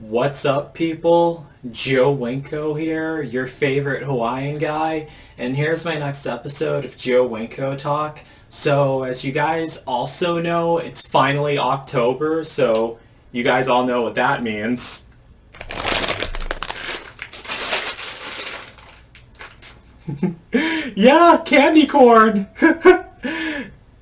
What's up, people? Joe Winko here, your favorite Hawaiian guy, and here's my next episode of Joe Winko Talk. So, as you guys also know, it's finally October, so you guys all know what that means. Yeah, candy corn!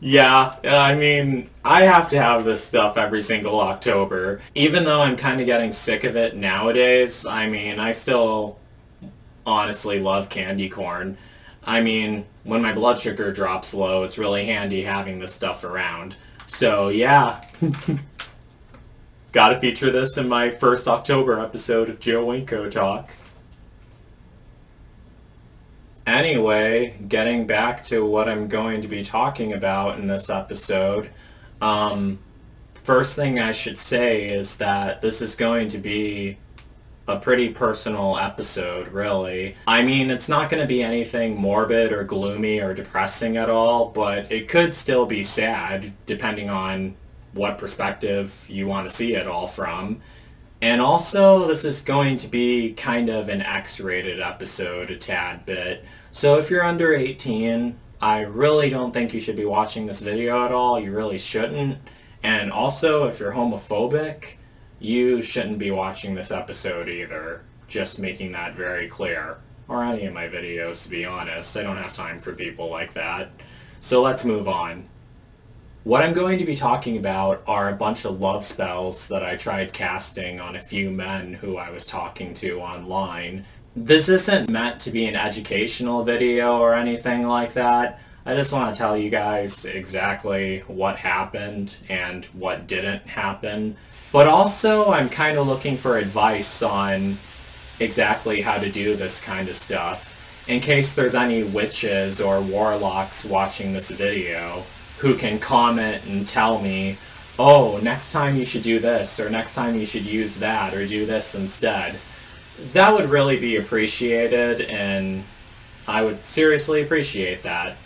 Yeah, I mean, I have to have this stuff every single October. Even though I'm kind of getting sick of it nowadays, I mean, I still honestly love candy corn. I mean, when my blood sugar drops low, it's really handy having this stuff around. So, yeah, gotta feature this in my first October episode of Joe Winko Talk. Anyway, getting back to what I'm going to be talking about in this episode, um, first thing I should say is that this is going to be a pretty personal episode, really. I mean, it's not going to be anything morbid or gloomy or depressing at all, but it could still be sad, depending on what perspective you want to see it all from. And also, this is going to be kind of an X-rated episode a tad bit. So if you're under 18, I really don't think you should be watching this video at all. You really shouldn't. And also, if you're homophobic, you shouldn't be watching this episode either. Just making that very clear. Or any of my videos, to be honest. I don't have time for people like that. So let's move on. What I'm going to be talking about are a bunch of love spells that I tried casting on a few men who I was talking to online. This isn't meant to be an educational video or anything like that. I just want to tell you guys exactly what happened and what didn't happen. But also, I'm kind of looking for advice on exactly how to do this kind of stuff, in case there's any witches or warlocks watching this video who can comment and tell me, oh, next time you should do this, or next time you should use that, or do this instead. That would really be appreciated, and I would seriously appreciate that.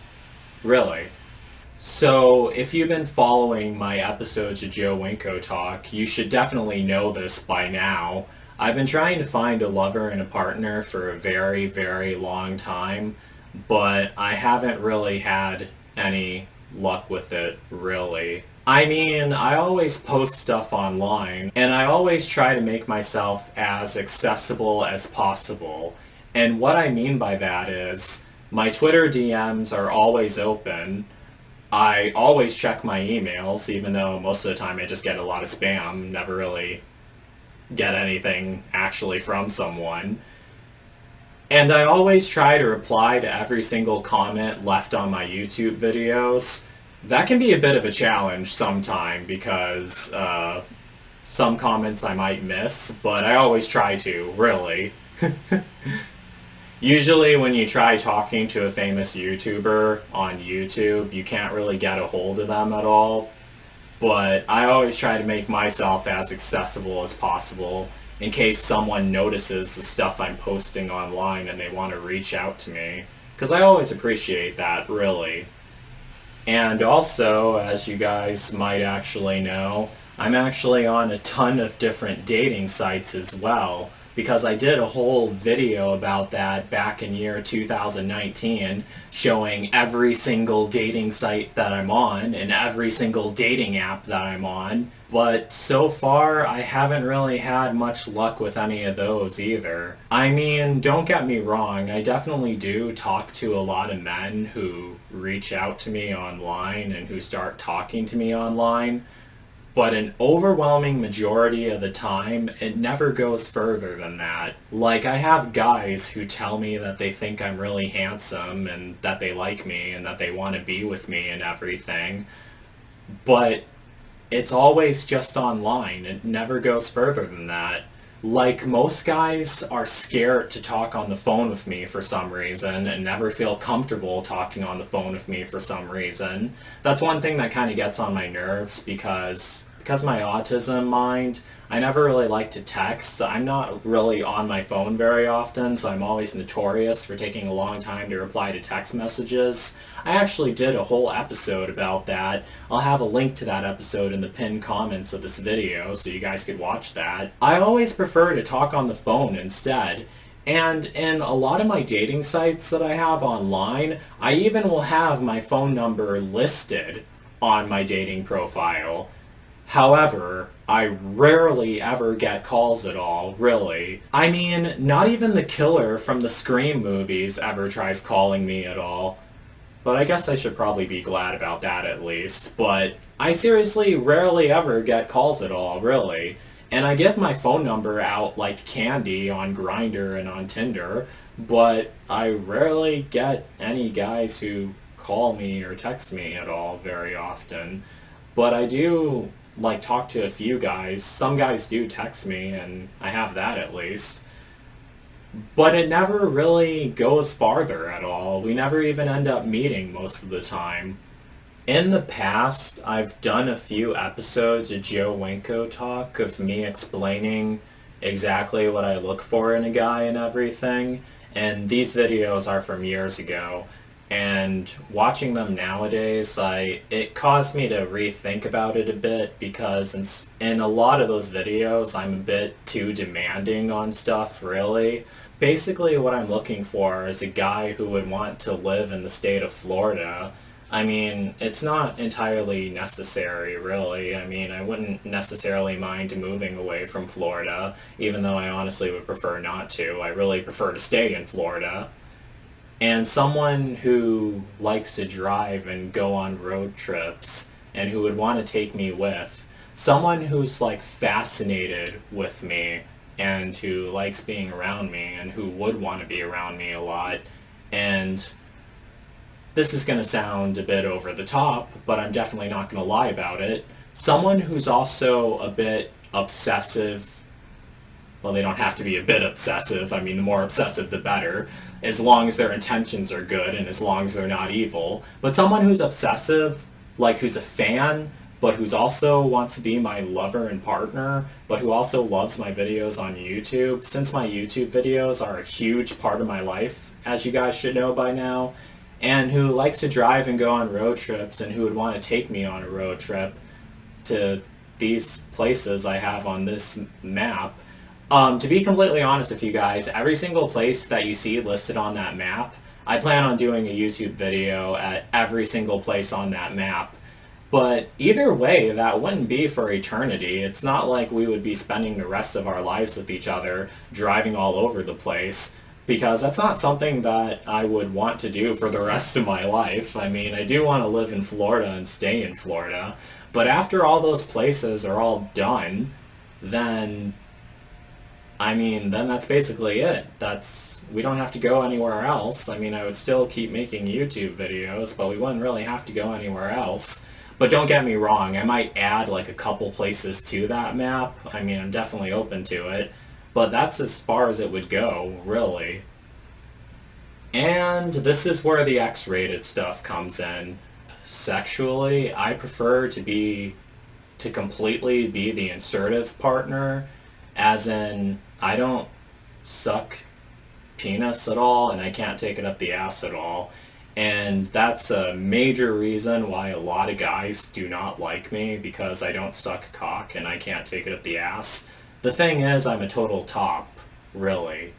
Really. So, if you've been following my episodes of Joe Winko Talk, you should definitely know this by now. I've been trying to find a lover and a partner for a very, very long time, but I haven't really had any luck with it, really. I mean, I always post stuff online, and I always try to make myself as accessible as possible. And what I mean by that is, my Twitter DMs are always open. I always check my emails, even though most of the time I just get a lot of spam, never really get anything actually from someone. And I always try to reply to every single comment left on my YouTube videos. That can be a bit of a challenge sometime because some comments I might miss, but I always try to, really. Usually when you try talking to a famous YouTuber on YouTube, you can't really get a hold of them at all. But I always try to make myself as accessible as possible in case someone notices the stuff I'm posting online and they want to reach out to me. Because I always appreciate that, really. And also, as you guys might actually know, I'm actually on a ton of different dating sites as well, because I did a whole video about that back in year 2019, showing every single dating site that I'm on and every single dating app that I'm on. But so far, I haven't really had much luck with any of those either. I mean, don't get me wrong, I definitely do talk to a lot of men who reach out to me online and who start talking to me online. But an overwhelming majority of the time, it never goes further than that. Like, I have guys who tell me that they think I'm really handsome and that they like me and that they want to be with me and everything. But it's always just online. It never goes further than that. Like, most guys are scared to talk on the phone with me for some reason and never feel comfortable talking on the phone with me for some reason. That's one thing that kind of gets on my nerves because because of my autism mind, I never really like to text. I'm not really on my phone very often, so I'm always notorious for taking a long time to reply to text messages. I actually did a whole episode about that. I'll have a link to that episode in the pinned comments of this video so you guys could watch that. I always prefer to talk on the phone instead. And in a lot of my dating sites that I have online, I even will have my phone number listed on my dating profile. However, I rarely ever get calls at all, really. I mean, not even the killer from the Scream movies ever tries calling me at all. But I guess I should probably be glad about that at least. But I seriously rarely ever get calls at all, really. And I give my phone number out like candy on Grindr and on Tinder, but I rarely get any guys who call me or text me at all very often. But I do like talk to a few guys. Some guys do text me, and I have that at least. But it never really goes farther at all. We never even end up meeting most of the time. In the past, I've done a few episodes of Joe Winko Talk of me explaining exactly what I look for in a guy and everything, and these videos are from years ago. And watching them nowadays, it caused me to rethink about it a bit, because in a lot of those videos, I'm a bit too demanding on stuff, really. Basically, what I'm looking for is a guy who would want to live in the state of Florida. I mean, it's not entirely necessary, really. I mean, I wouldn't necessarily mind moving away from Florida, even though I honestly would prefer not to. I really prefer to stay in Florida. And someone who likes to drive and go on road trips and who would want to take me with. Someone who's like fascinated with me and who likes being around me and who would want to be around me a lot. And this is going to sound a bit over the top, but I'm definitely not going to lie about it. Someone who's also a bit obsessive. Well, they don't have to be a bit obsessive. I mean, the more obsessive, the better, as long as their intentions are good and as long as they're not evil. But someone who's obsessive, like who's a fan, but who's also wants to be my lover and partner, but who also loves my videos on YouTube, since my YouTube videos are a huge part of my life, as you guys should know by now, and who likes to drive and go on road trips and who would want to take me on a road trip to these places I have on this map. To be completely honest with you guys, every single place that you see listed on that map, I plan on doing a YouTube video at every single place on that map. But either way, that wouldn't be for eternity. It's not like we would be spending the rest of our lives with each other, driving all over the place, because that's not something that I would want to do for the rest of my life. I mean, I do want to live in Florida and stay in Florida, but after all those places are all done, then that's basically it. We don't have to go anywhere else. I mean, I would still keep making YouTube videos, but we wouldn't really have to go anywhere else. But don't get me wrong, I might add like a couple places to that map. I mean, I'm definitely open to it, but that's as far as it would go, really. And this is where the X-rated stuff comes in. Sexually, I prefer to completely be the insertive partner, as in, I don't suck penis at all, and I can't take it up the ass at all. And that's a major reason why a lot of guys do not like me, because I don't suck cock and I can't take it up the ass. The thing is, I'm a total top, really.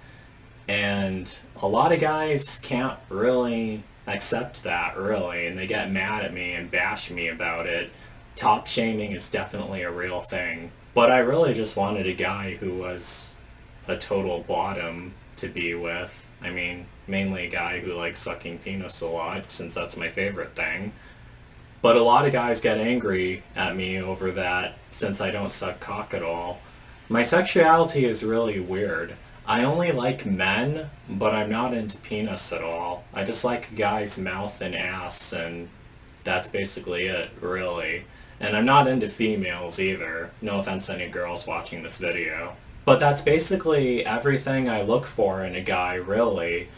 And a lot of guys can't really accept that, really, and they get mad at me and bash me about it. Top shaming is definitely a real thing. But I really just wanted a guy who was a total bottom to be with. I mean, mainly a guy who likes sucking penis a lot, since that's my favorite thing. But a lot of guys get angry at me over that, since I don't suck cock at all. My sexuality is really weird. I only like men, but I'm not into penis at all. I just like a guy's mouth and ass, and that's basically it, really. And I'm not into females either. No offense to any girls watching this video. But that's basically everything I look for in a guy, really.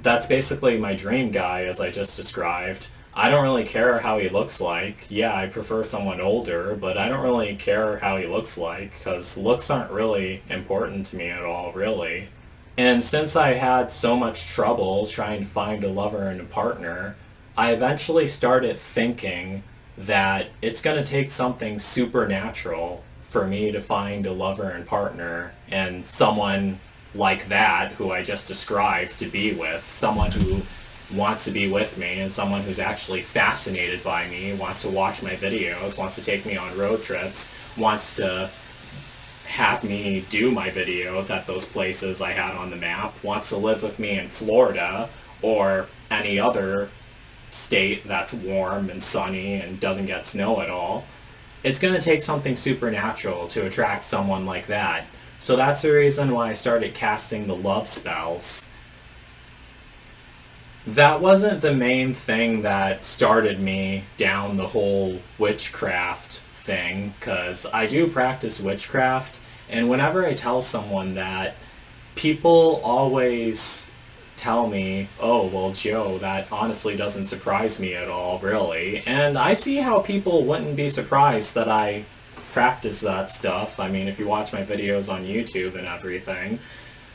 That's basically my dream guy, as I just described. I don't really care how he looks like. Yeah, I prefer someone older, but I don't really care how he looks like because looks aren't really important to me at all, really. And since I had so much trouble trying to find a lover and a partner, I eventually started thinking that it's going to take something supernatural for me to find a lover and partner and someone like that who I just described to be with, someone who wants to be with me and someone who's actually fascinated by me, wants to watch my videos, wants to take me on road trips, wants to have me do my videos at those places I had on the map, wants to live with me in Florida or any other state that's warm and sunny and doesn't get snow at all. It's going to take something supernatural to attract someone like that. So that's the reason why I started casting the love spells. That wasn't the main thing that started me down the whole witchcraft thing, because I do practice witchcraft, and whenever I tell someone that, people always tell me, oh, well, Joe, that honestly doesn't surprise me at all, really. And I see how people wouldn't be surprised that I practice that stuff. I mean, if you watch my videos on YouTube and everything.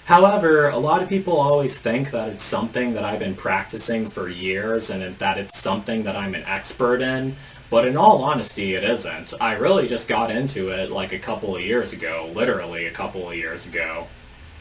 However, a lot of people always think that it's something that I've been practicing for years and that it's something that I'm an expert in, but in all honesty, it isn't. I really just got into it like a couple of years ago, literally a couple of years ago.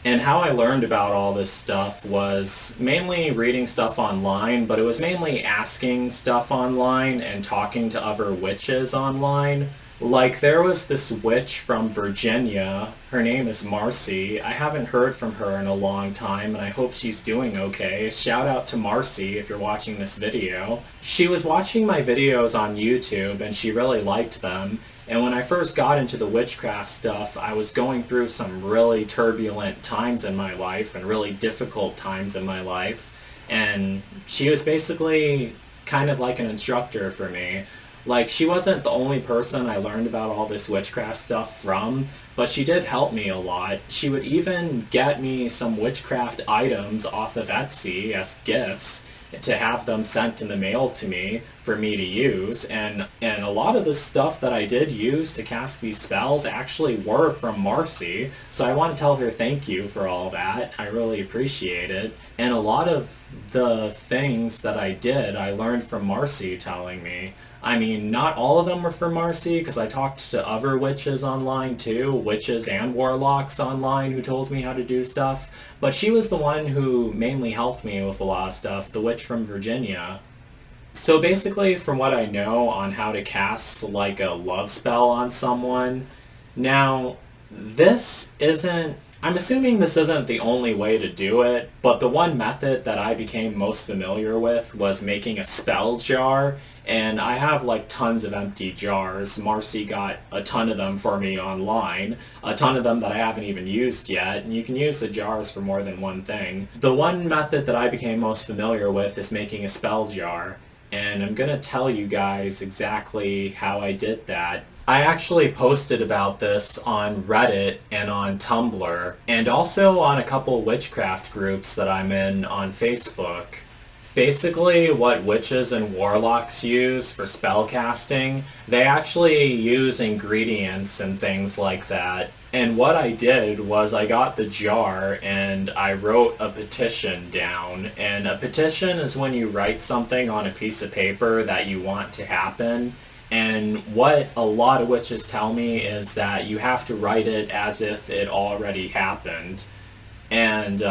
And how I learned about all this stuff was mainly reading stuff online, but it was mainly asking stuff online and talking to other witches online. Like, there was this witch from Virginia. Her name is Marcy. I haven't heard from her in a long time, and I hope she's doing okay. Shout out to Marcy if you're watching this video. She was watching my videos on YouTube, and she really liked them. And when I first got into the witchcraft stuff, I was going through some really turbulent times in my life, and really difficult times in my life. And she was basically kind of like an instructor for me. Like, she wasn't the only person I learned about all this witchcraft stuff from, but she did help me a lot. She would even get me some witchcraft items off of Etsy as gifts to have them sent in the mail to me for me to use. And a lot of the stuff that I did use to cast these spells actually were from Marcy. So I want to tell her thank you for all that. I really appreciate it. And a lot of the things that I did, I learned from Marcy telling me. I mean, not all of them were from Marcy, because I talked to other witches online too, witches and warlocks online who told me how to do stuff. But she was the one who mainly helped me with a lot of stuff, the witch from Virginia. So basically, from what I know on how to cast like a love spell on someone, now this isn't, I'm assuming this isn't the only way to do it, but the one method that I became most familiar with was making a spell jar. And I have like tons of empty jars. Marcy got a ton of them for me online, a ton of them that I haven't even used yet, and you can use the jars for more than one thing. The one method that I became most familiar with is making a spell jar, and I'm gonna tell you guys exactly how I did that. I actually posted about this on Reddit and on Tumblr, and also on a couple witchcraft groups that I'm in on Facebook. Basically, what witches and warlocks use for spell casting, they actually use ingredients and things like that. And what I did was I got the jar and I wrote a petition down. And a petition is when you write something on a piece of paper that you want to happen. And what a lot of witches tell me is that you have to write it as if it already happened. And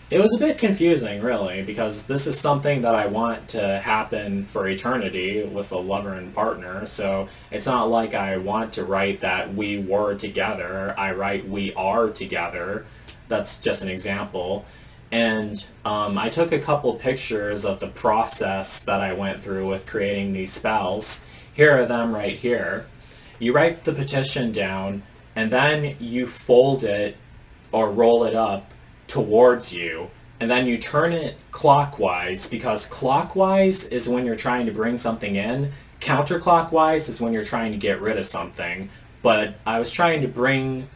it was a bit confusing, really, because this is something that I want to happen for eternity with a lover and partner, so it's not like I want to write that we were together. I write we are together. That's just an example. And I took a couple pictures of the process that I went through with creating these spells. Here are them right here. You write the petition down, and then you fold it or roll it up towards you, and then you turn it clockwise, because clockwise is when you're trying to bring something in, counterclockwise is when you're trying to get rid of something. But I was trying to bring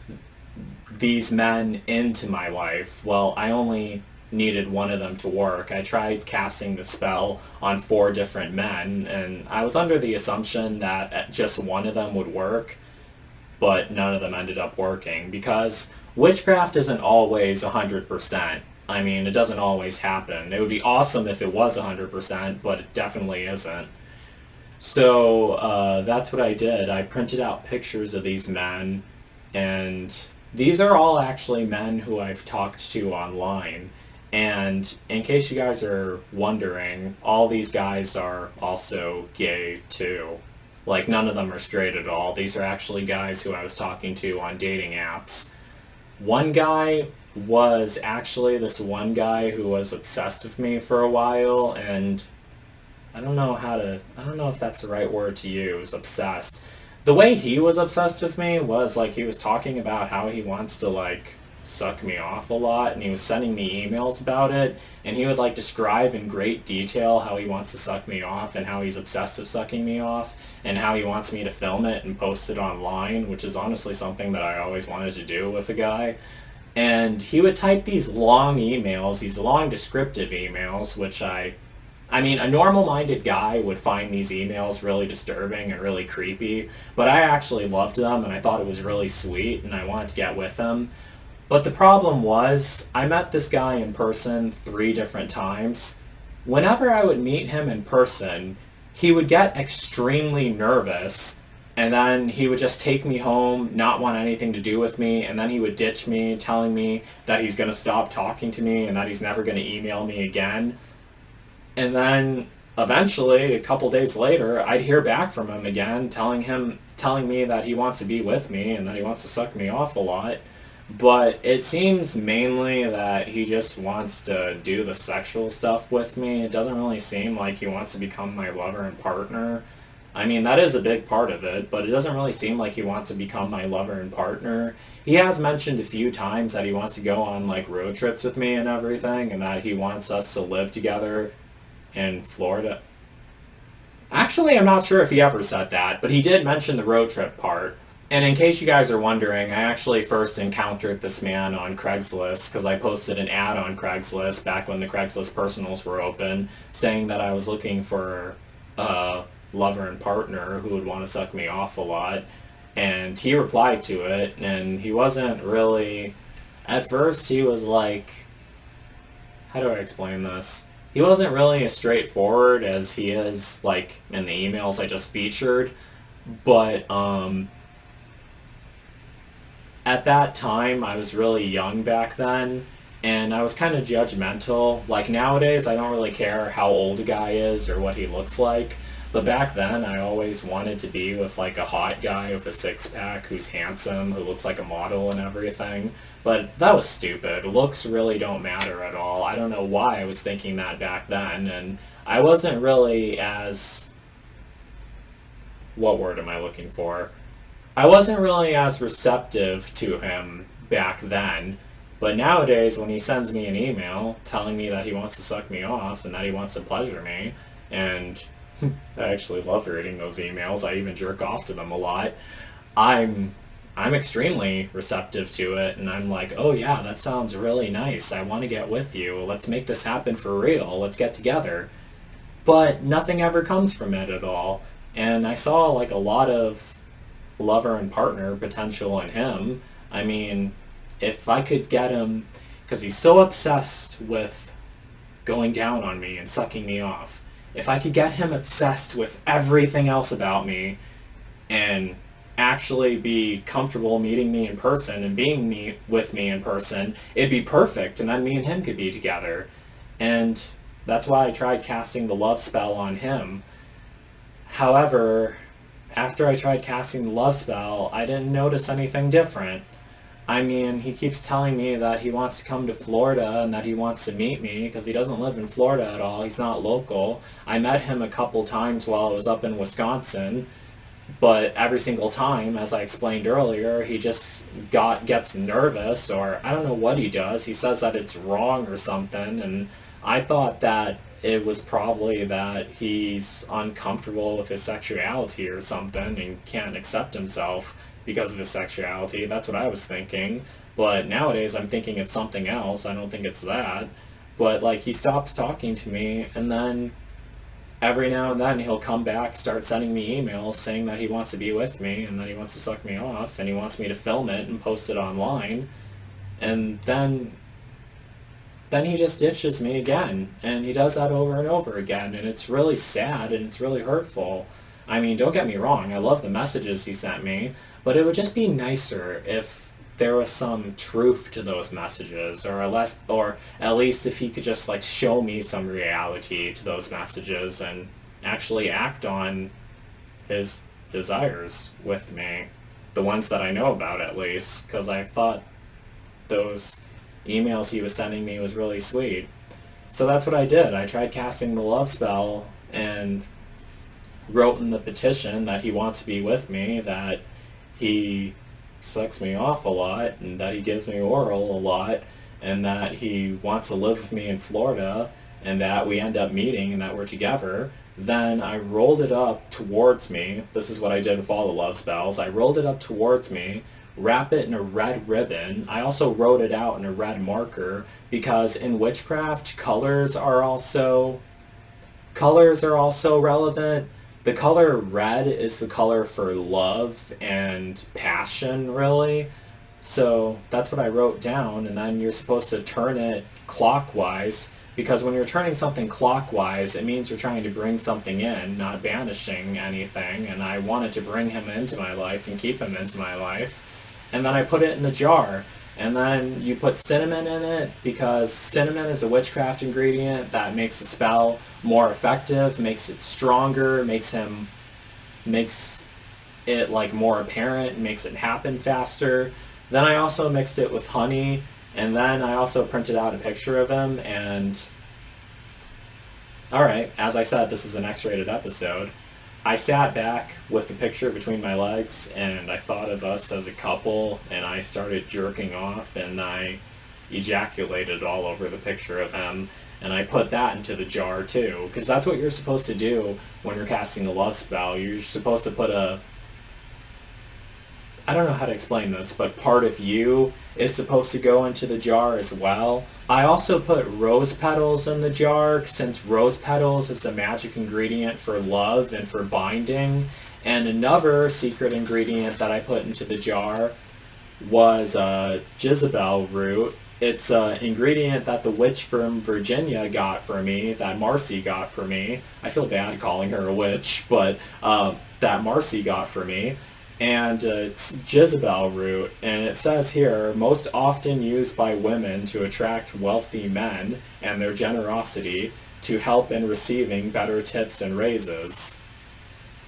these men into my life. Well, I only needed one of them to work. I tried casting the spell on 4 different men, and I was under the assumption that just one of them would work, but none of them ended up working because witchcraft isn't always 100%. I mean, it doesn't always happen. It would be awesome if it was 100%, but it definitely isn't. So that's what I did. I printed out pictures of these men, and these are all actually men who I've talked to online. And in case you guys are wondering, all these guys are also gay too. Like, none of them are straight at all. These are actually guys who I was talking to on dating apps. One guy was actually this one guy who was obsessed with me for a while, and I don't know if that's the right word to use, obsessed. The way he was obsessed with me was like he was talking about how he wants to like suck me off a lot, and he was sending me emails about it, and he would like describe in great detail how he wants to suck me off and how he's obsessed with sucking me off and how he wants me to film it and post it online, which is honestly something that I always wanted to do with a guy. And he would type these long emails, these long descriptive emails, which I mean, a normal-minded guy would find these emails really disturbing and really creepy, but I actually loved them and I thought it was really sweet and I wanted to get with him. But the problem was, I met this guy in person 3 different times. Whenever I would meet him in person, he would get extremely nervous, and then he would just take me home, not want anything to do with me, and then he would ditch me, telling me that he's going to stop talking to me and that he's never going to email me again. And then eventually, a couple days later, I'd hear back from him again, telling me that he wants to be with me and that he wants to suck me off a lot. But it seems mainly that he just wants to do the sexual stuff with me. It doesn't really seem like he wants to become my lover and partner. I mean, that is a big part of it, but it doesn't really seem like he wants to become my lover and partner. He has mentioned a few times that he wants to go on like road trips with me and everything, and that he wants us to live together in Florida. Actually, I'm not sure if he ever said that, but he did mention the road trip part. And in case you guys are wondering, I actually first encountered this man on Craigslist because I posted an ad on Craigslist back when the Craigslist personals were open, saying that I was looking for a lover and partner who would want to suck me off a lot. And he replied to it, and he wasn't really... At first, he was like... How do I explain this? He wasn't really as straightforward as he is, like, in the emails I just featured, but, at that time, I was really young back then, and I was kind of judgmental. Like, nowadays, I don't really care how old a guy is or what he looks like, but back then, I always wanted to be with, like, a hot guy with a six-pack who's handsome, who looks like a model and everything. But that was stupid. Looks really don't matter at all. I don't know why I was thinking that back then, and I wasn't really as... What word am I looking for? I wasn't really as receptive to him back then, but nowadays when he sends me an email telling me that he wants to suck me off and that he wants to pleasure me, and I actually love reading those emails, I even jerk off to them a lot, I'm extremely receptive to it, and I'm like, oh yeah, that sounds really nice, I want to get with you, let's make this happen for real, let's get together. But nothing ever comes from it at all, and I saw like a lot of lover and partner potential in him. I mean, if I could get him, because he's so obsessed with going down on me and sucking me off, if I could get him obsessed with everything else about me and actually be comfortable meeting me in person and being with me in person, it'd be perfect, and then me and him could be together. And that's why I tried casting the love spell on him. However, after I tried casting the love spell, I didn't notice anything different. I mean, he keeps telling me that he wants to come to Florida and that he wants to meet me because he doesn't live in Florida at all. He's not local. I met him a couple times while I was up in Wisconsin, but every single time, as I explained earlier, he just gets nervous, or I don't know what he does. He says that it's wrong or something, and I thought that it was probably that he's uncomfortable with his sexuality or something and can't accept himself because of his sexuality. That's what I was thinking. But nowadays I'm thinking it's something else. I don't think it's that. But like he stops talking to me, and then every now and then he'll come back, start sending me emails saying that he wants to be with me and that he wants to suck me off and he wants me to film it and post it online. And then he just ditches me again. And he does that over and over again, and it's really sad and it's really hurtful. I mean, don't get me wrong, I love the messages he sent me, but it would just be nicer if there was some truth to those messages, or at least if he could just like show me some reality to those messages and actually act on his desires with me, the ones that I know about at least, because I thought those emails he was sending me was really sweet. So that's what I did. I tried casting the love spell and wrote in the petition that he wants to be with me, that he sucks me off a lot, and that he gives me oral a lot, and that he wants to live with me in Florida, and that we end up meeting and that we're together. Then I rolled it up towards me. This is what I did with all the love spells. I rolled it up towards me, wrap it in a red ribbon. I also wrote it out in a red marker because in witchcraft, colors are also relevant. The color red is the color for love and passion, really. So that's what I wrote down, and then you're supposed to turn it clockwise, because when you're turning something clockwise, it means you're trying to bring something in, not banishing anything, and I wanted to bring him into my life and keep him into my life. And then I put it in the jar, and then you put cinnamon in it, because cinnamon is a witchcraft ingredient that makes a spell more effective, makes it stronger, makes it like more apparent, makes it happen faster. Then I also mixed it with honey, and then I also printed out a picture of him. And alright, as I said, this is an X-rated episode. I sat back with the picture between my legs, and I thought of us as a couple, and I started jerking off, and I ejaculated all over the picture of him, and I put that into the jar too, because that's what you're supposed to do when you're casting a love spell. You're supposed to put I don't know how to explain this, but part of you is supposed to go into the jar as well. I also put rose petals in the jar, since rose petals is a magic ingredient for love and for binding. And another secret ingredient that I put into the jar was Jezebel root. It's an ingredient that the witch from Virginia got for me, that Marcy got for me. I feel bad calling her a witch, but that Marcy got for me. And it's Jezebel root, and it says here, most often used by women to attract wealthy men and their generosity, to help in receiving better tips and raises.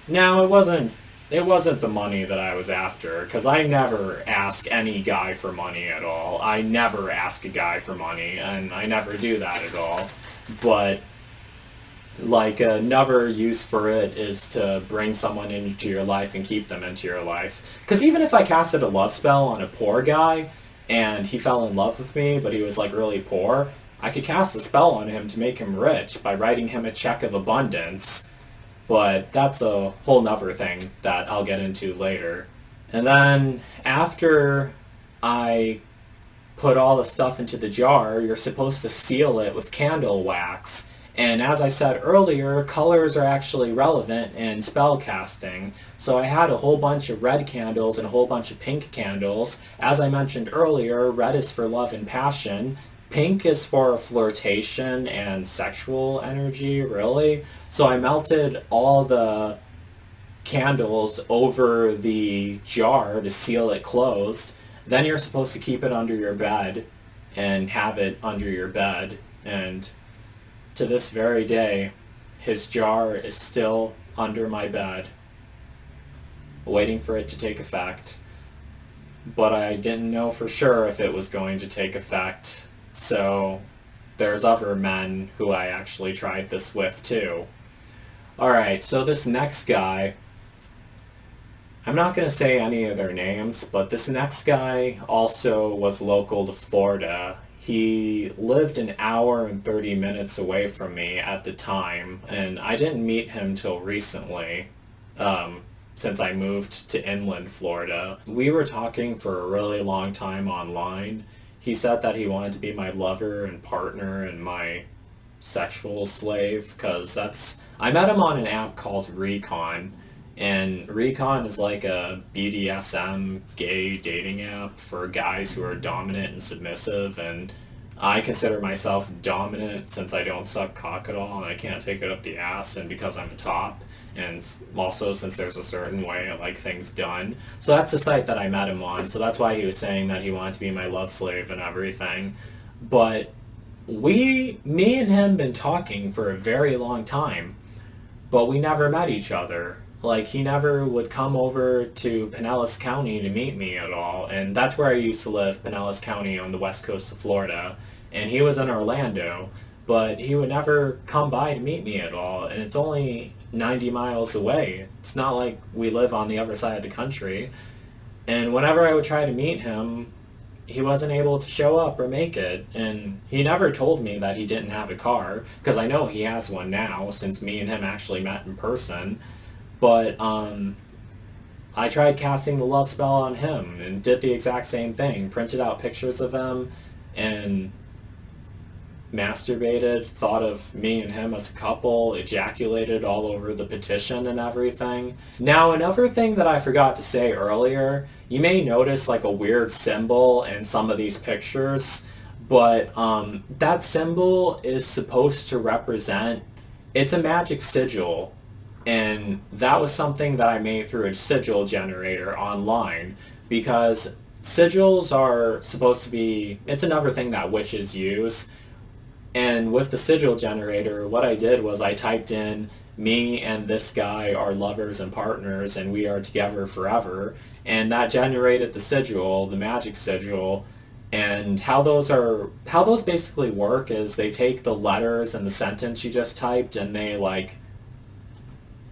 Now, it wasn't the money that I was after, because I never ask any guy for money at all. I never ask a guy for money, and I never do that at all. But like another use for it is to bring someone into your life and keep them into your life. Because even if I casted a love spell on a poor guy and he fell in love with me, but he was like really poor, I could cast a spell on him to make him rich by writing him a check of abundance. But that's a whole nother thing that I'll get into later. And then after I put all the stuff into the jar, you're supposed to seal it with candle wax. And as I said earlier, colors are actually relevant in spell casting. So I had a whole bunch of red candles and a whole bunch of pink candles. As I mentioned earlier, red is for love and passion. Pink is for flirtation and sexual energy, really. So I melted all the candles over the jar to seal it closed. Then you're supposed to keep it under your bed and have it under your bed. And to this very day, his jar is still under my bed, waiting for it to take effect. But I didn't know for sure if it was going to take effect, so there's other men who I actually tried this with too. Alright, so this next guy, I'm not going to say any of their names, but this next guy also was local to Florida. He lived an hour and 30 minutes away from me at the time, and I didn't meet him till recently, since I moved to inland Florida. We were talking for a really long time online. he said that he wanted to be my lover and partner and my sexual slave, because I met him on an app called Recon, and Recon is like a BDSM gay dating app for guys who are dominant and submissive, and I consider myself dominant since I don't suck cock at all and I can't take it up the ass, and because I'm a top, and also since there's a certain way I like things done. So that's the site that I met him on, so that's why he was saying that he wanted to be my love slave and everything. But me and him been talking for a very long time, but we never met each other. Like, he never would come over to Pinellas County to meet me at all, and that's where I used to live, Pinellas County on the west coast of Florida, and he was in Orlando, but he would never come by to meet me at all, and it's only 90 miles away. It's not like we live on the other side of the country, and whenever I would try to meet him, he wasn't able to show up or make it, and he never told me that he didn't have a car, because I know he has one now, since me and him actually met in person. But I tried casting the love spell on him and did the exact same thing. Printed out pictures of him and masturbated, thought of me and him as a couple, ejaculated all over the petition and everything. Now, another thing that I forgot to say earlier, you may notice like a weird symbol in some of these pictures, but that symbol is supposed to represent, it's a magic sigil. And that was something that I made through a sigil generator online, because sigils are supposed to be, it's another thing that witches use. And with the sigil generator, what I did was I typed in, me and this guy are lovers and partners and we are together forever. And that generated the sigil, the magic sigil. And how those basically work is they take the letters and the sentence you just typed and they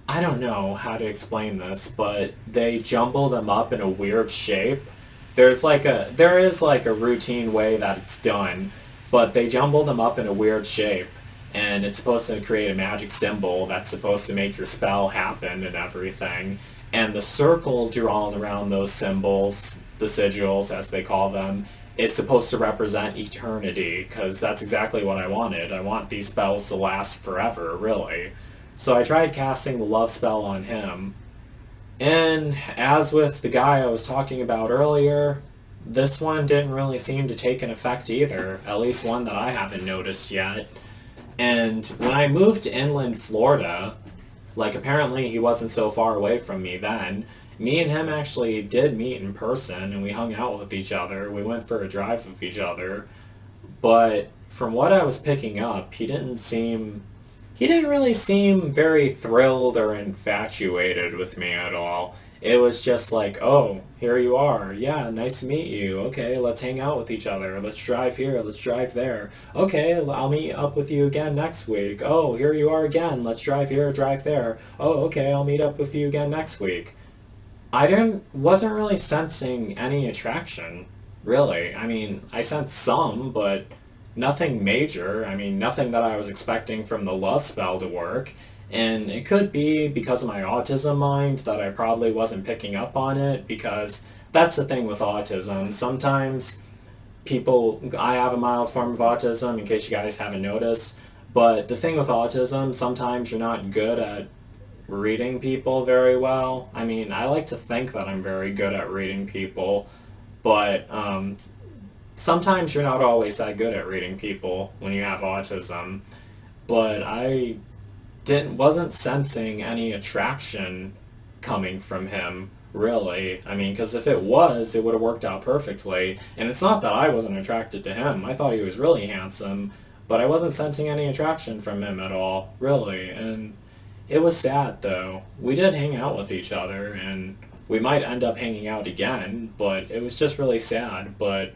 I don't know how to explain this, but they jumble them up in a weird shape. There is like a routine way that it's done, but they jumble them up in a weird shape, and it's supposed to create a magic symbol that's supposed to make your spell happen and everything. And the circle drawn around those symbols, the sigils as they call them, is supposed to represent eternity, because that's exactly what I wanted. I want these spells to last forever, really. So I tried casting the love spell on him, and as with the guy I was talking about earlier, this one didn't really seem to take an effect either, at least one that I haven't noticed yet. And when I moved to inland Florida, apparently he wasn't so far away from me then, me and him actually did meet in person, and we hung out with each other, we went for a drive with each other, but from what I was picking up, he didn't really seem very thrilled or infatuated with me at all. It was just like, oh, here you are. Yeah, nice to meet you. Okay, let's hang out with each other. Let's drive here. Let's drive there. Okay, I'll meet up with you again next week. Oh, here you are again. Let's drive here, drive there. Oh, okay, I'll meet up with you again next week. Wasn't really sensing any attraction, really. I mean, I sensed some, but nothing major. I mean, nothing that I was expecting from the love spell to work. And it could be because of my autism mind that I probably wasn't picking up on it, because that's the thing with autism. Sometimes I have a mild form of autism, in case you guys haven't noticed, but the thing with autism, sometimes you're not good at reading people very well. I mean, I like to think that I'm very good at reading people, but sometimes you're not always that good at reading people when you have autism. But I wasn't sensing any attraction coming from him, really. I mean, because if it was, it would have worked out perfectly. And it's not that I wasn't attracted to him. I thought he was really handsome, but I wasn't sensing any attraction from him at all, really. And it was sad, though. We did hang out with each other, and we might end up hanging out again, but it was just really sad. But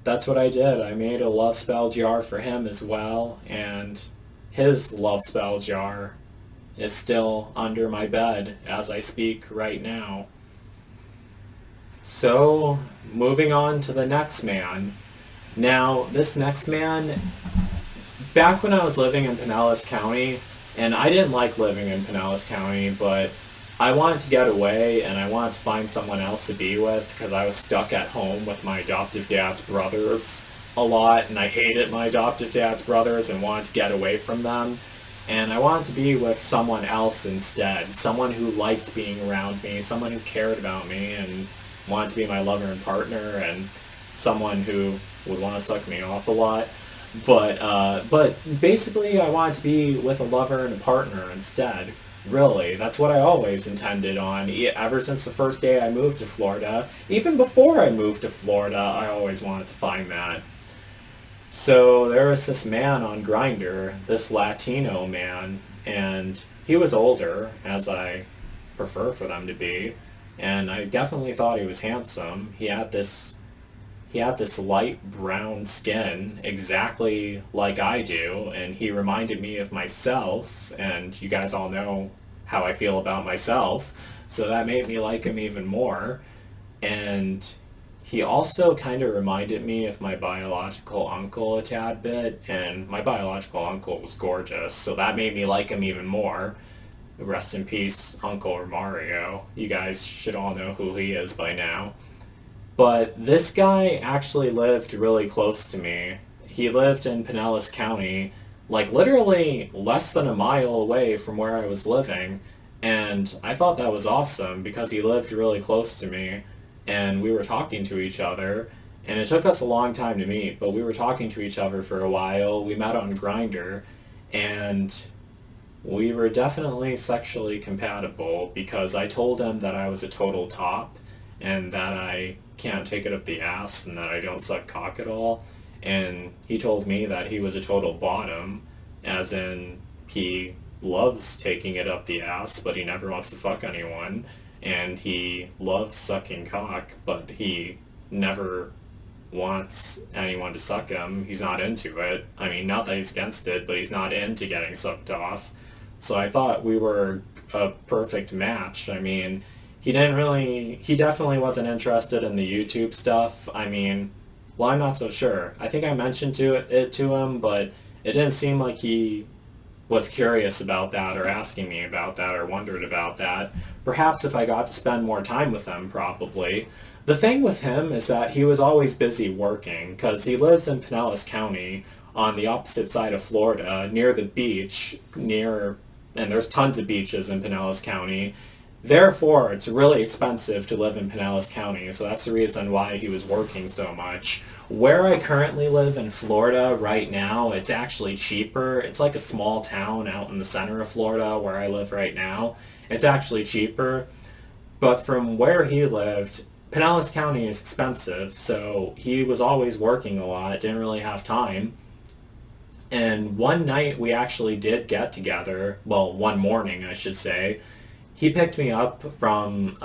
that's what I did. I made a love spell jar for him as well, and his love spell jar is still under my bed as I speak right now. So, moving on to the next man. Now, this next man, back when I was living in Pinellas County, and I didn't like living in Pinellas County, but I wanted to get away and I wanted to find someone else to be with because I was stuck at home with my adoptive dad's brothers a lot, and I hated my adoptive dad's brothers and wanted to get away from them. And I wanted to be with someone else instead, someone who liked being around me, someone who cared about me and wanted to be my lover and partner, and someone who would want to suck me off a lot. But basically, I wanted to be with a lover and a partner instead. Really, that's what I always intended on. Ever since the first day I moved to Florida, even before I moved to Florida, I always wanted to find that. So there was this man on Grindr, this Latino man, and he was older, as I prefer for them to be, and I definitely thought he was handsome. He had this light brown skin, exactly like I do, and he reminded me of myself, and you guys all know how I feel about myself, so that made me like him even more. And he also kind of reminded me of my biological uncle a tad bit, and my biological uncle was gorgeous, so that made me like him even more. Rest in peace, Uncle Mario. You guys should all know who he is by now. But this guy actually lived really close to me. He lived in Pinellas County, like literally less than a mile away from where I was living. And I thought that was awesome because he lived really close to me and we were talking to each other. And it took us a long time to meet, but we were talking to each other for a while. We met on Grindr and we were definitely sexually compatible because I told him that I was a total top and that I can't take it up the ass and that I don't suck cock at all. And he told me that he was a total bottom, as in he loves taking it up the ass, but he never wants to fuck anyone. And he loves sucking cock, but he never wants anyone to suck him. He's not into it. I mean, not that he's against it, but he's not into getting sucked off. So I thought we were a perfect match. I mean, he definitely wasn't interested in the YouTube stuff. I mean, well, I'm not so sure. I think I mentioned it to him, but it didn't seem like he was curious about that or asking me about that or wondered about that. Perhaps if I got to spend more time with him, probably. The thing with him is that he was always busy working because he lives in Pinellas County on the opposite side of Florida, near the beach, and there's tons of beaches in Pinellas County. Therefore, it's really expensive to live in Pinellas County, so that's the reason why he was working so much. Where I currently live in Florida right now, it's actually cheaper. It's like a small town out in the center of Florida where I live right now. It's actually cheaper. But from where he lived, Pinellas County is expensive, so he was always working a lot, didn't really have time. And one night we actually did get together, well, one morning I should say. He picked me up from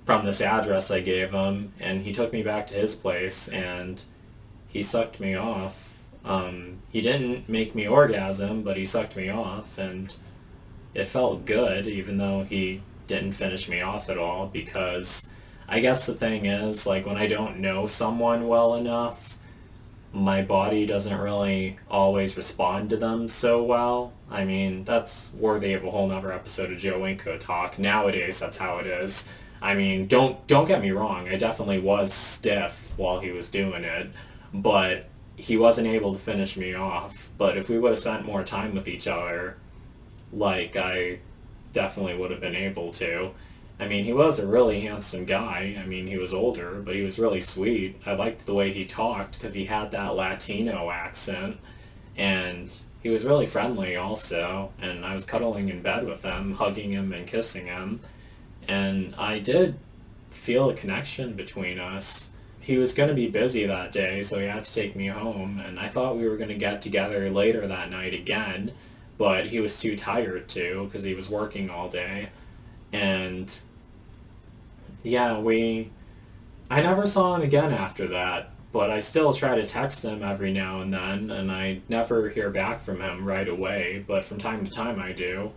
this address I gave him, and he took me back to his place, and he sucked me off. He didn't make me orgasm, but he sucked me off, and it felt good, even though he didn't finish me off at all, because I guess the thing is, like, when I don't know someone well enough, my body doesn't really always respond to them so well. I mean, that's worthy of a whole nother episode of Joe Winko talk. Nowadays, that's how it is. I mean, don't get me wrong. I definitely was stiff while he was doing it, but he wasn't able to finish me off. But if we would have spent more time with each other, like, I definitely would have been able to. I mean, he was a really handsome guy. I mean, he was older, but he was really sweet. I liked the way he talked because he had that Latino accent, and he was really friendly also, and I was cuddling in bed with him, hugging him and kissing him, and I did feel a connection between us. He was going to be busy that day, so he had to take me home, and I thought we were going to get together later that night again, but he was too tired to because he was working all day. And yeah, I never saw him again after that, but I still try to text him every now and then, and I never hear back from him right away, but from time to time I do.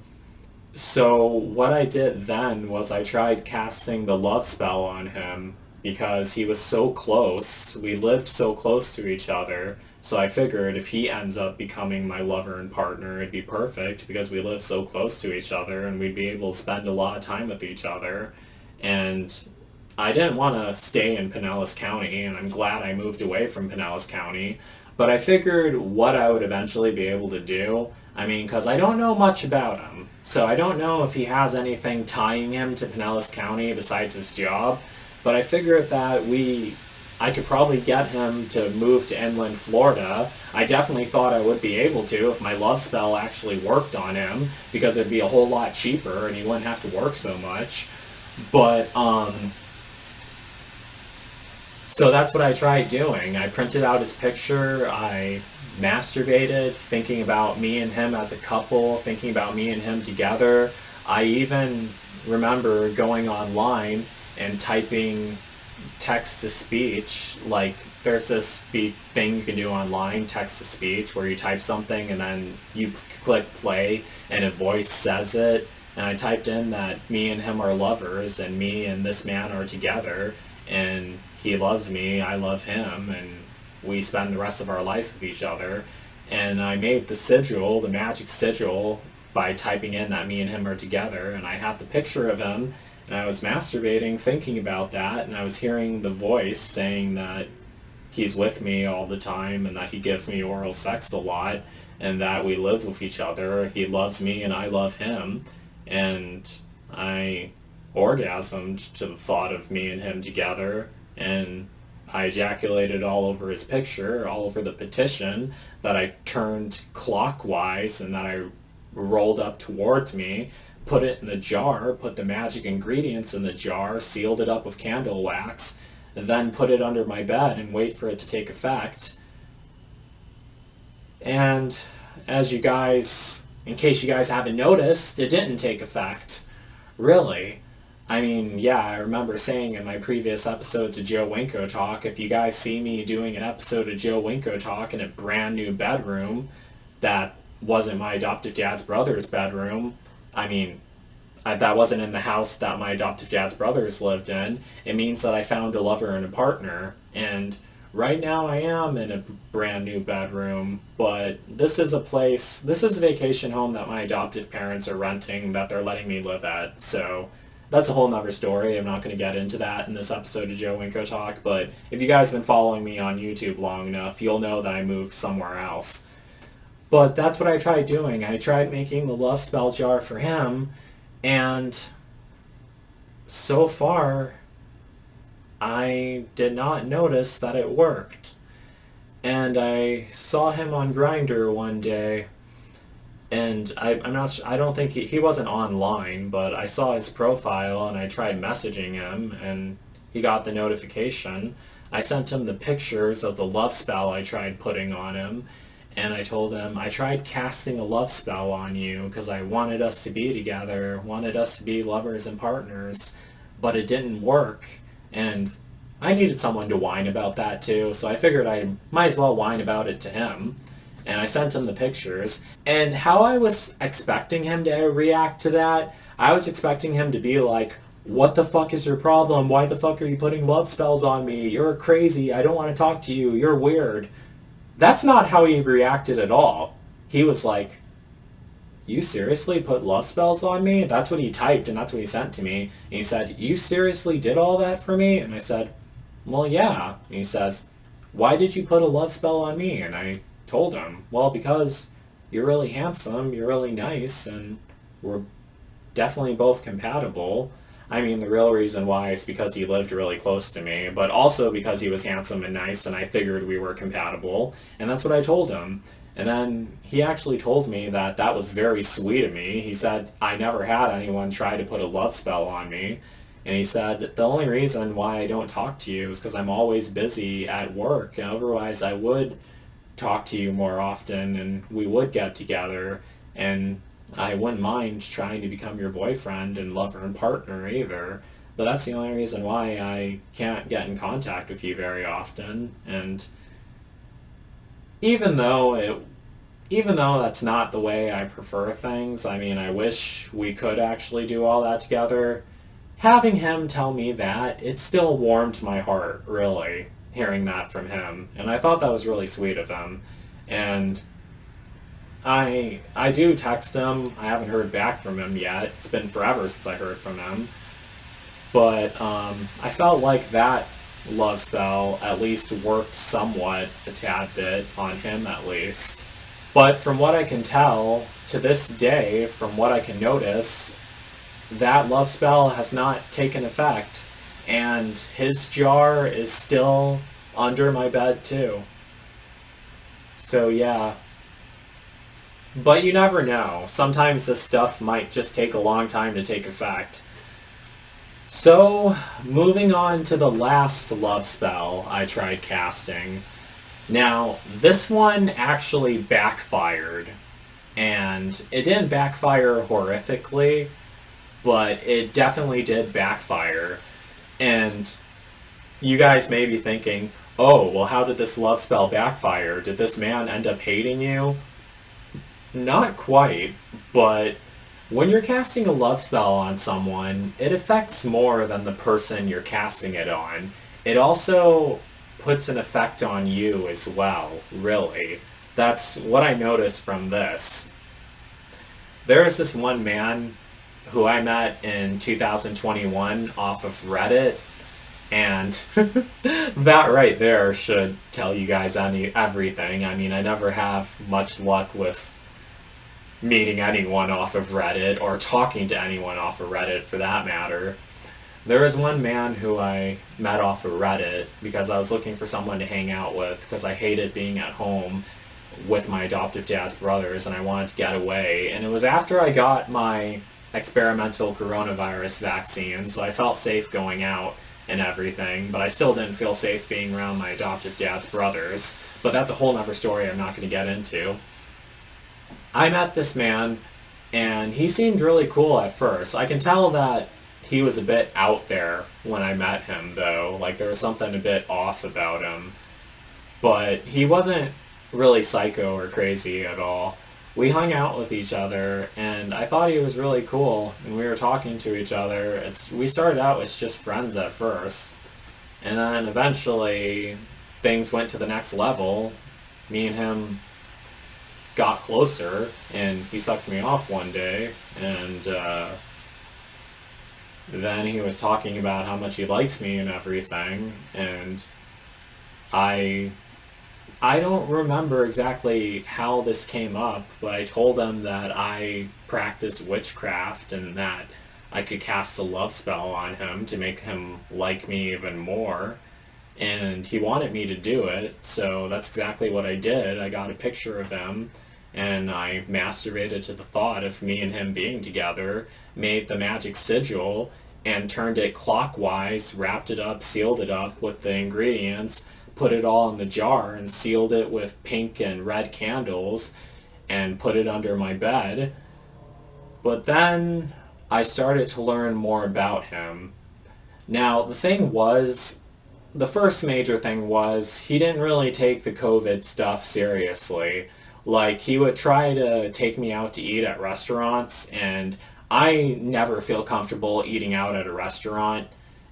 So what I did then was I tried casting the love spell on him because he was so close. We lived so close to each other So I figured if he ends up becoming my lover and partner, it'd be perfect because we live so close to each other and we'd be able to spend a lot of time with each other. And I didn't want to stay in Pinellas County, and I'm glad I moved away from Pinellas County. But I figured what I would eventually be able to do, I mean, because I don't know much about him. So I don't know if he has anything tying him to Pinellas County besides his job. But I figured that I could probably get him to move to inland Florida. I definitely thought I would be able to if my love spell actually worked on him, because it'd be a whole lot cheaper and he wouldn't have to work so much. But, so that's what I tried doing. I printed out his picture, I masturbated, thinking about me and him as a couple, thinking about me and him together. I even remember going online and typing text to speech. Like, there's this thing you can do online, text to speech, where you type something and then you click play and a voice says it. And I typed in that me and him are lovers and me and this man are together, and he loves me, I love him, and we spend the rest of our lives with each other. And I made the sigil, the magic sigil, by typing in that me and him are together, and I had the picture of him, and I was masturbating thinking about that, and I was hearing the voice saying that he's with me all the time and that he gives me oral sex a lot and that we live with each other. He loves me and I love him. And I orgasmed to the thought of me and him together, and I ejaculated all over his picture, all over the petition that I turned clockwise and that I rolled up towards me, put it in the jar, put the magic ingredients in the jar, sealed it up with candle wax, and then put it under my bed and wait for it to take effect. And as you guys, in case you guys haven't noticed, it didn't take effect. Really. I mean, yeah, I remember saying in my previous episodes of Joe Winko Talk, if you guys see me doing an episode of Joe Winko Talk in a brand new bedroom that wasn't my adoptive dad's brother's bedroom, I mean, that wasn't in the house that my adoptive dad's brothers lived in, it means that I found a lover and a partner. And right now I am in a brand new bedroom, but this is a vacation home that my adoptive parents are renting that they're letting me live at. So that's a whole nother story. I'm not going to get into that in this episode of Joe Winko Talk, but if you guys have been following me on YouTube long enough, you'll know that I moved somewhere else. But that's what I tried doing. I tried making the love spell jar for him, and so far, I did not notice that it worked. And I saw him on Grindr one day, and I don't think he wasn't online, but I saw his profile and I tried messaging him, and he got the notification. I sent him the pictures of the love spell I tried putting on him, and I told him, I tried casting a love spell on you because I wanted us to be together, wanted us to be lovers and partners, but it didn't work. And I needed someone to whine about that too, so I figured I might as well whine about it to him. And I sent him the pictures. And how I was expecting him to react to that, I was expecting him to be like, what the fuck is your problem? Why the fuck are you putting love spells on me? You're crazy. I don't want to talk to you. You're weird. That's not how he reacted at all. He was like, you seriously put love spells on me? That's what he typed, and that's what he sent to me. And he said, you seriously did all that for me? And I said, well, yeah. And he says, why did you put a love spell on me? And I told him, well, because you're really handsome, you're really nice, and we're definitely both compatible. I mean, the real reason why is because he lived really close to me, but also because he was handsome and nice, and I figured we were compatible, and that's what I told him. And then he actually told me that that was very sweet of me. He said, I never had anyone try to put a love spell on me. And he said, the only reason why I don't talk to you is because I'm always busy at work. Otherwise, I would talk to you more often, and we would get together, and I wouldn't mind trying to become your boyfriend and lover and partner either. But that's the only reason why I can't get in contact with you very often. And even though that's not the way I prefer things, I mean, I wish we could actually do all that together. Having him tell me that, it still warmed my heart, really. hearing that from him, and I thought that was really sweet of him. And I do text him. I haven't heard back from him yet. It's been forever since I heard from him. But I felt like that love spell at least worked somewhat a tad bit on him at least. But from what I can tell, to this day, from what I can notice, that love spell has not taken effect. And his jar is still under my bed too. So yeah. But you never know. Sometimes this stuff might just take a long time to take effect. So, moving on to the last love spell I tried casting. Now, this one actually backfired. And it didn't backfire horrifically, but it definitely did backfire. And you guys may be thinking, oh, well, how did this love spell backfire? Did this man end up hating you? Not quite, but when you're casting a love spell on someone, it affects more than the person you're casting it on. It also puts an effect on you as well, really. That's what I noticed from this. There is this one man who I met in 2021 off of Reddit, and that right there should tell you guys everything. I mean, I never have much luck with meeting anyone off of Reddit, or talking to anyone off of Reddit for that matter. There was one man who I met off of Reddit because I was looking for someone to hang out with because I hated being at home with my adoptive dad's brothers and I wanted to get away. And it was after I got my experimental coronavirus vaccine, so I felt safe going out and everything, but I still didn't feel safe being around my adoptive dad's brothers. But that's a whole nother story I'm not going to get into. I met this man, and he seemed really cool at first. I can tell that he was a bit out there when I met him, though. Like, there was something a bit off about him. But he wasn't really psycho or crazy at all. We hung out with each other, and I thought he was really cool, and we were talking to each other. We started out as just friends at first, and then eventually things went to the next level. Me and him got closer, and he sucked me off one day, and then he was talking about how much he likes me and everything, and I don't remember exactly how this came up, but I told him that I practice witchcraft and that I could cast a love spell on him to make him like me even more. And he wanted me to do it, so that's exactly what I did. I got a picture of him, and I masturbated to the thought of me and him being together, made the magic sigil, and turned it clockwise, wrapped it up, sealed it up with the ingredients, put it all in the jar, and sealed it with pink and red candles, and put it under my bed. But then I started to learn more about him. Now, the first major thing was he didn't really take the COVID stuff seriously. Like, he would try to take me out to eat at restaurants, and I never feel comfortable eating out at a restaurant.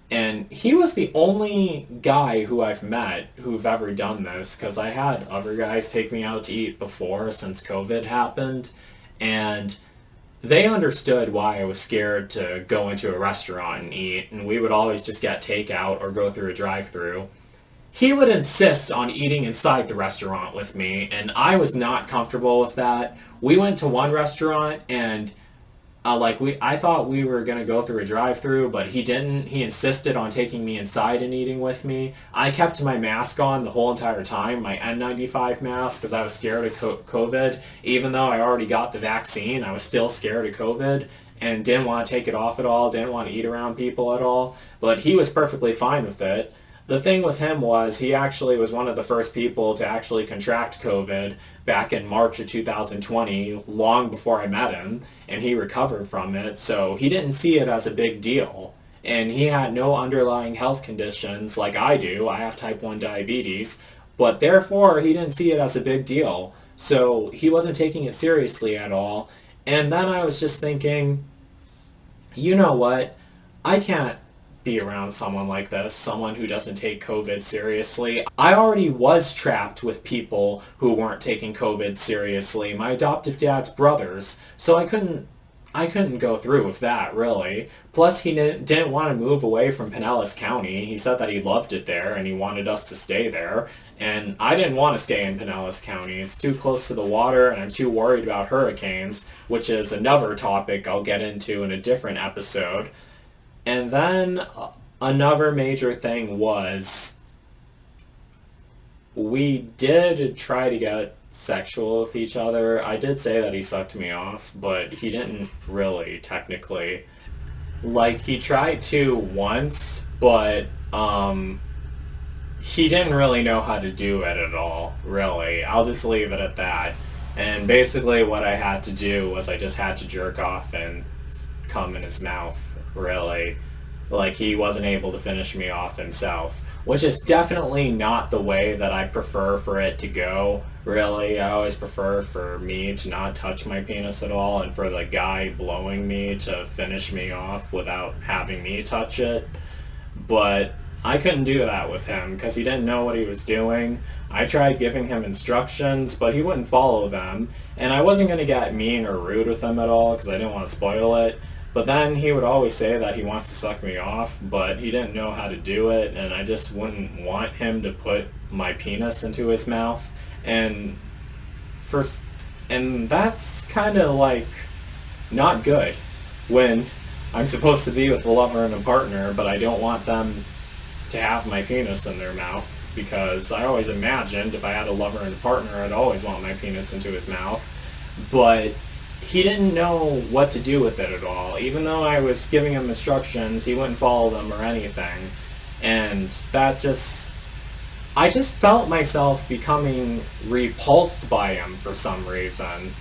And he was the only guy who I've met who've ever done this, because I had other guys take me out to eat before since COVID happened, and they understood why I was scared to go into a restaurant and eat, and we would always just get takeout or go through a drive-thru. He would insist on eating inside the restaurant with me, and I was not comfortable with that. We went to one restaurant, and I thought we were going to go through a drive-thru, but he didn't. He insisted on taking me inside and eating with me. I kept my mask on the whole entire time, my N95 mask, because I was scared of COVID. Even though I already got the vaccine, I was still scared of COVID and didn't want to take it off at all, didn't want to eat around people at all. But he was perfectly fine with it. The thing with him was he actually was one of the first people to actually contract COVID back in March of 2020, long before I met him, and he recovered from it, so he didn't see it as a big deal. And he had no underlying health conditions like I do. I have type 1 diabetes, but therefore he didn't see it as a big deal. So he wasn't taking it seriously at all. And then I was just thinking, you know what? I can't be around someone like this, someone who doesn't take COVID seriously. I already was trapped with people who weren't taking COVID seriously, my adoptive dad's brothers, so I couldn't go through with that, really. Plus, he didn't want to move away from Pinellas County. He said that he loved it there and he wanted us to stay there. And I didn't want to stay in Pinellas County. It's too close to the water and I'm too worried about hurricanes, which is another topic I'll get into in a different episode. And then another major thing was we did try to get sexual with each other. I did say that he sucked me off, but he didn't really, technically. Like, he tried to once, but he didn't really know how to do it at all, really. I'll just leave it at that. And basically what I had to do was I just had to jerk off and cum in his mouth, really. Like, he wasn't able to finish me off himself, which is definitely not the way that I prefer for it to go, really. I always prefer for me to not touch my penis at all and for the guy blowing me to finish me off without having me touch it. But I couldn't do that with him because he didn't know what he was doing. I tried giving him instructions, but he wouldn't follow them. And I wasn't going to get mean or rude with him at all because I didn't want to spoil it. But then he would always say that he wants to suck me off, but he didn't know how to do it, and I just wouldn't want him to put my penis into his mouth. And first, and that's kind of like not good when I'm supposed to be with a lover and a partner, but I don't want them to have my penis in their mouth, because I always imagined if I had a lover and a partner, I'd always want my penis into his mouth. But he didn't know what to do with it at all. Even though I was giving him instructions, he wouldn't follow them or anything. And that just... I just felt myself becoming repulsed by him for some reason.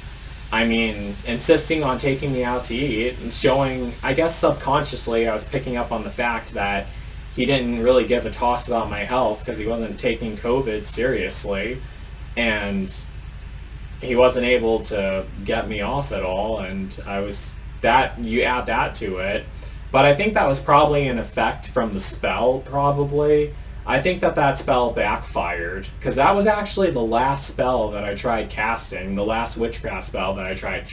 I mean, insisting on taking me out to eat and showing... I guess subconsciously I was picking up on the fact that he didn't really give a toss about my health because he wasn't taking COVID seriously. And he wasn't able to get me off at all, and you add that to it. But I think that was probably an effect from the spell, probably. I think that spell backfired, because that was actually the last spell that I tried casting, the last witchcraft spell that I tried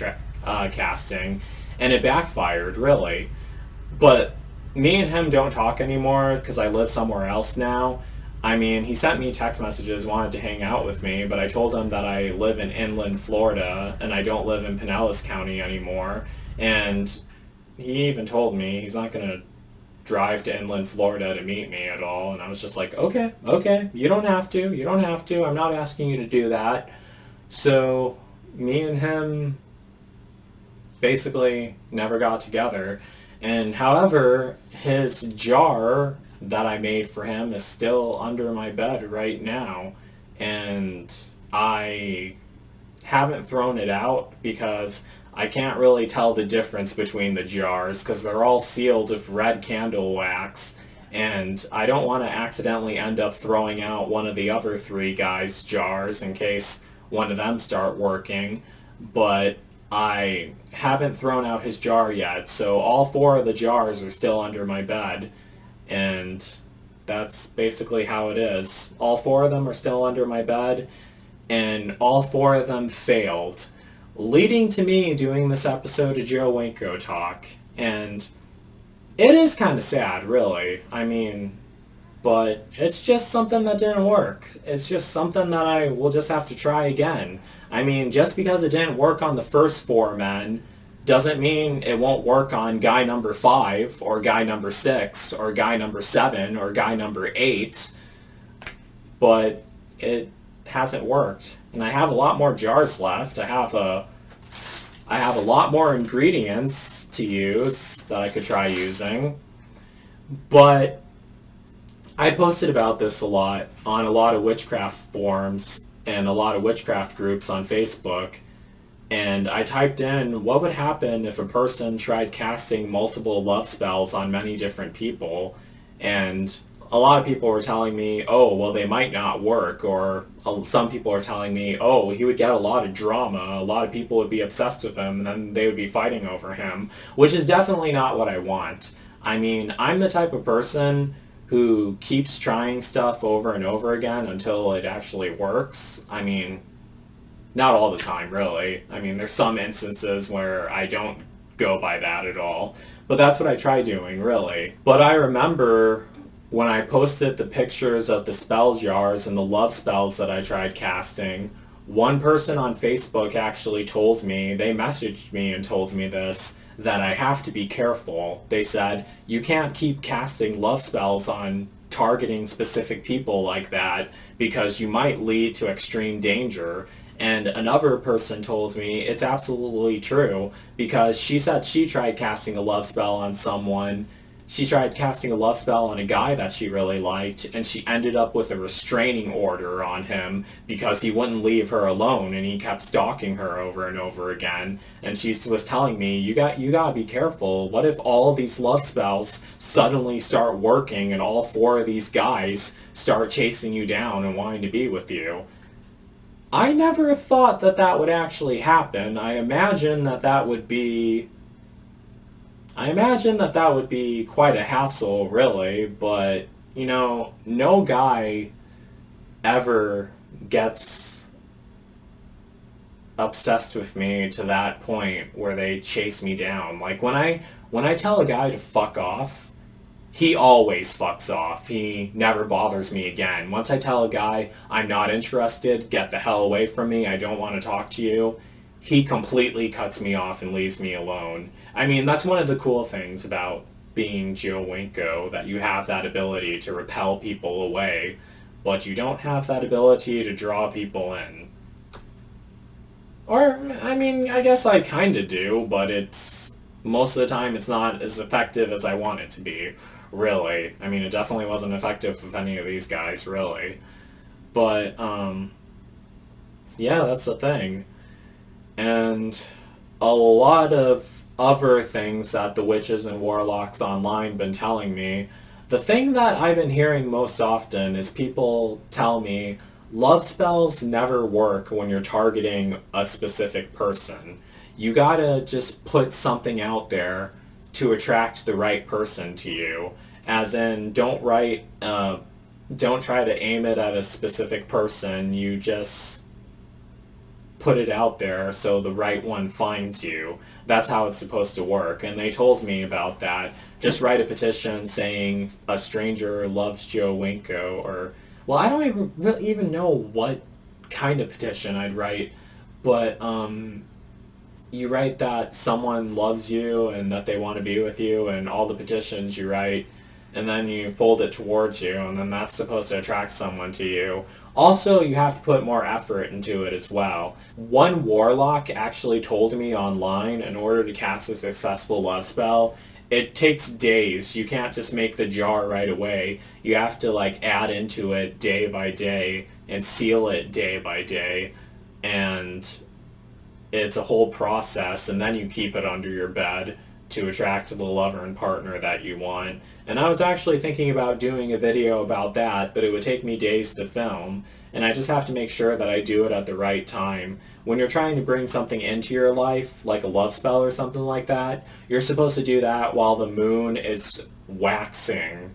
casting, and it backfired, really. But me and him don't talk anymore, because I live somewhere else now. I mean, he sent me text messages, wanted to hang out with me, but I told him that I live in inland Florida, and I don't live in Pinellas County anymore. And he even told me he's not going to drive to inland Florida to meet me at all. And I was just like, okay, you don't have to, I'm not asking you to do that. So me and him basically never got together. And however, his jar that I made for him is still under my bed right now, and I haven't thrown it out because I can't really tell the difference between the jars because they're all sealed with red candle wax, and I don't want to accidentally end up throwing out one of the other three guys' jars in case one of them start working. But I haven't thrown out his jar yet, so all four of the jars are still under my bed. And that's basically how it is. All four of them are still under my bed, and all four of them failed, leading to me doing this episode of Joe Winko Talk. And it is kind of sad, really. I mean, but it's just something that didn't work. It's just something that I will just have to try again. I mean, just because it didn't work on the first four men doesn't mean it won't work on guy number 5 or guy number 6 or guy number 7 or guy number 8. But it hasn't worked. And I have a lot more jars left. I have a lot more ingredients to use that I could try using. But I posted about this a lot on a lot of witchcraft forums and a lot of witchcraft groups on Facebook. And I typed in what would happen if a person tried casting multiple love spells on many different people. And a lot of people were telling me, oh, well, they might not work. Or some people are telling me, oh, he would get a lot of drama. A lot of people would be obsessed with him, and then they would be fighting over him, which is definitely not what I want. I mean, I'm the type of person who keeps trying stuff over and over again until it actually works. I mean, not all the time, really. I mean, there's some instances where I don't go by that at all. But that's what I try doing, really. But I remember when I posted the pictures of the spell jars and the love spells that I tried casting, one person on Facebook actually told me, they messaged me and told me this, that I have to be careful. They said, you can't keep casting love spells on targeting specific people like that because you might lead to extreme danger. And another person told me it's absolutely true because she said she tried casting a love spell on someone. She tried casting a love spell on a guy that she really liked, and she ended up with a restraining order on him because he wouldn't leave her alone, and he kept stalking her over and over again. And she was telling me, you gotta be careful. What if all of these love spells suddenly start working, and all four of these guys start chasing you down and wanting to be with you? I never thought that that would actually happen. I imagine that that would be quite a hassle, really, but, you know, no guy ever gets obsessed with me to that point where they chase me down. Like, when I tell a guy to fuck off, he always fucks off. He never bothers me again. Once I tell a guy, I'm not interested, get the hell away from me, I don't want to talk to you, he completely cuts me off and leaves me alone. I mean, that's one of the cool things about being Joe Winko, that you have that ability to repel people away, but you don't have that ability to draw people in. Or, I mean, I guess I kind of do, but it's, most of the time it's not as effective as I want it to be, really. I mean, it definitely wasn't effective with any of these guys, really. But, yeah, that's the thing. And a lot of other things that the witches and warlocks online been telling me. The thing that I've been hearing most often is people tell me love spells never work when you're targeting a specific person. You gotta just put something out there to attract the right person to you. As in, don't try to aim it at a specific person. You just put it out there so the right one finds you. That's how it's supposed to work. And they told me about that. Just write a petition saying a stranger loves Joe Winko, or, well, I don't even really even know what kind of petition I'd write, but you write that someone loves you and that they want to be with you, and all the petitions you write, and then you fold it towards you, and then that's supposed to attract someone to you. Also, you have to put more effort into it as well. One warlock actually told me online, in order to cast a successful love spell, it takes days. You can't just make the jar right away. You have to, like, add into it day by day and seal it day by day. And it's a whole process, and then you keep it under your bed to attract the lover and partner that you want. And I was actually thinking about doing a video about that, but it would take me days to film, and I just have to make sure that I do it at the right time. When you're trying to bring something into your life, like a love spell or something like that, you're supposed to do that while the moon is waxing.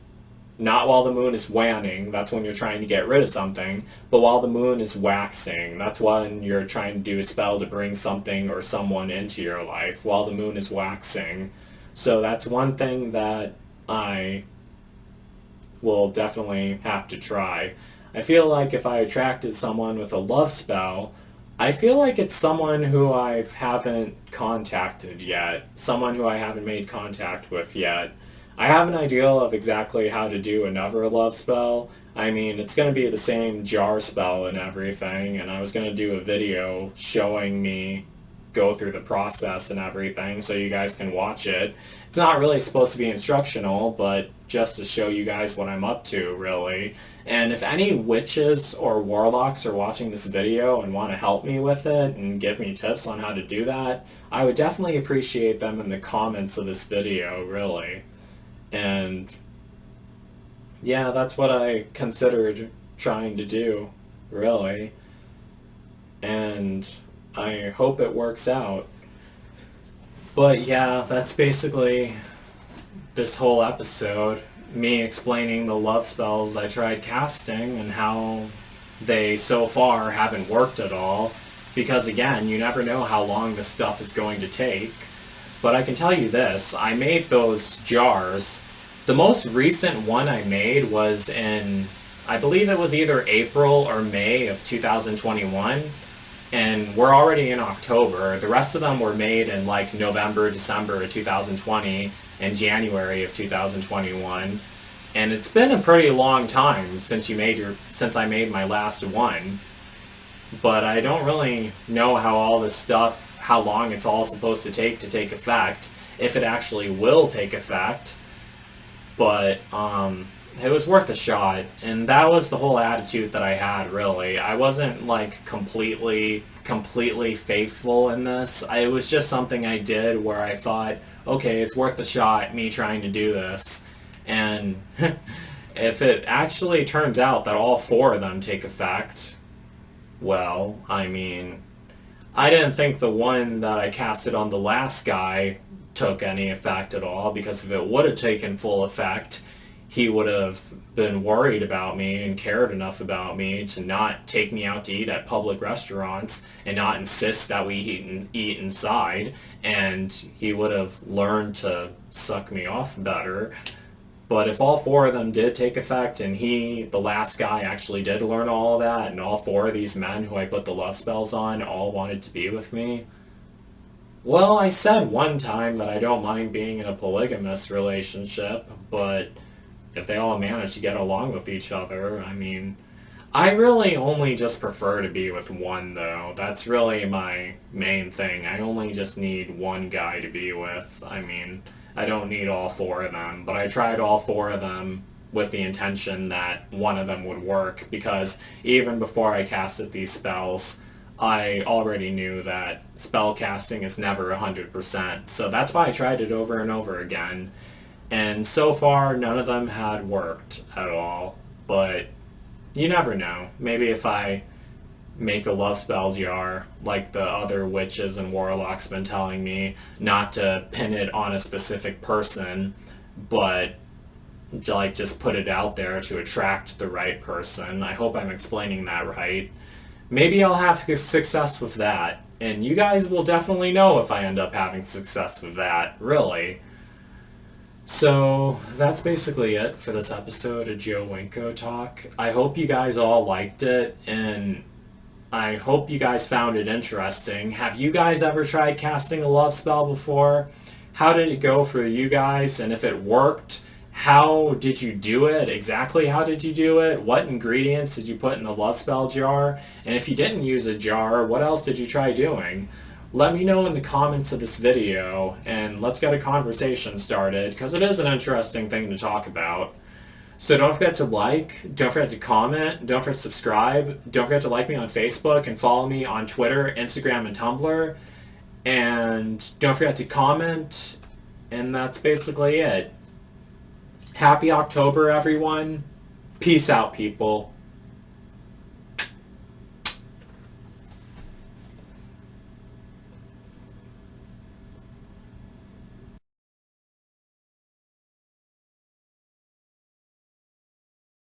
Not while the moon is waning, that's when you're trying to get rid of something, but while the moon is waxing, that's when you're trying to do a spell to bring something or someone into your life, while the moon is waxing. So that's one thing that I will definitely have to try. I feel like if I attracted someone with a love spell, I feel like it's someone who I haven't contacted yet, someone who I haven't made contact with yet. I have an idea of exactly how to do another love spell. I mean, it's going to be the same jar spell and everything, and I was going to do a video showing me go through the process and everything so you guys can watch it. It's not really supposed to be instructional, but just to show you guys what I'm up to, really. And if any witches or warlocks are watching this video and want to help me with it and give me tips on how to do that, I would definitely appreciate them in the comments of this video, really. And yeah, that's what I considered trying to do, really. And I hope it works out. But yeah, that's basically this whole episode, me explaining the love spells I tried casting and how they so far haven't worked at all. Because again, you never know how long this stuff is going to take. But I can tell you this, I made those jars. The most recent one I made was in, I believe it was either April or May of 2021. And we're already in October. The rest of them were made in like November, December of 2020 and January of 2021. And it's been a pretty long time since I made my last one. But I don't really know how all this stuff, how long it's all supposed to take effect, if it actually will take effect. But it was worth a shot, and that was the whole attitude that I had, really. I wasn't like completely faithful in this. It was just something I did where I thought, okay, it's worth a shot, me trying to do this. And if it actually turns out that all four of them take effect, well, I mean, I didn't think the one that I casted on the last guy took any effect at all, because if it would have taken full effect, he would have been worried about me and cared enough about me to not take me out to eat at public restaurants and not insist that we eat inside, and he would have learned to suck me off better. But if all four of them did take effect and the last guy, actually did learn all of that, and all four of these men who I put the love spells on all wanted to be with me, well, I said one time that I don't mind being in a polygamous relationship, but if they all manage to get along with each other, I mean, I really only just prefer to be with one, though. That's really my main thing. I only just need one guy to be with. I mean, I don't need all four of them, but I tried all four of them with the intention that one of them would work, because even before I casted these spells, I already knew that spell casting is never 100%, so that's why I tried it over and over again. And so far, none of them had worked at all, but you never know. Maybe if I make a love spell jar, like the other witches and warlocks been telling me, not to pin it on a specific person, but like just put it out there to attract the right person. I hope I'm explaining that right. Maybe I'll have success with that, and you guys will definitely know if I end up having success with that, really. So that's basically it for this episode of Joe Winko Talk. I hope you guys all liked it, and I hope you guys found it interesting. Have you guys ever tried casting a love spell before? How did it go for you guys? And if it worked, how did you do it? Exactly how did you do it? What ingredients did you put in the love spell jar? And if you didn't use a jar, what else did you try doing? Let me know in the comments of this video, and let's get a conversation started, because it is an interesting thing to talk about. So don't forget to like, don't forget to comment, don't forget to subscribe, don't forget to like me on Facebook and follow me on Twitter, Instagram, and Tumblr. And don't forget to comment, and that's basically it. Happy October, everyone. Peace out, people.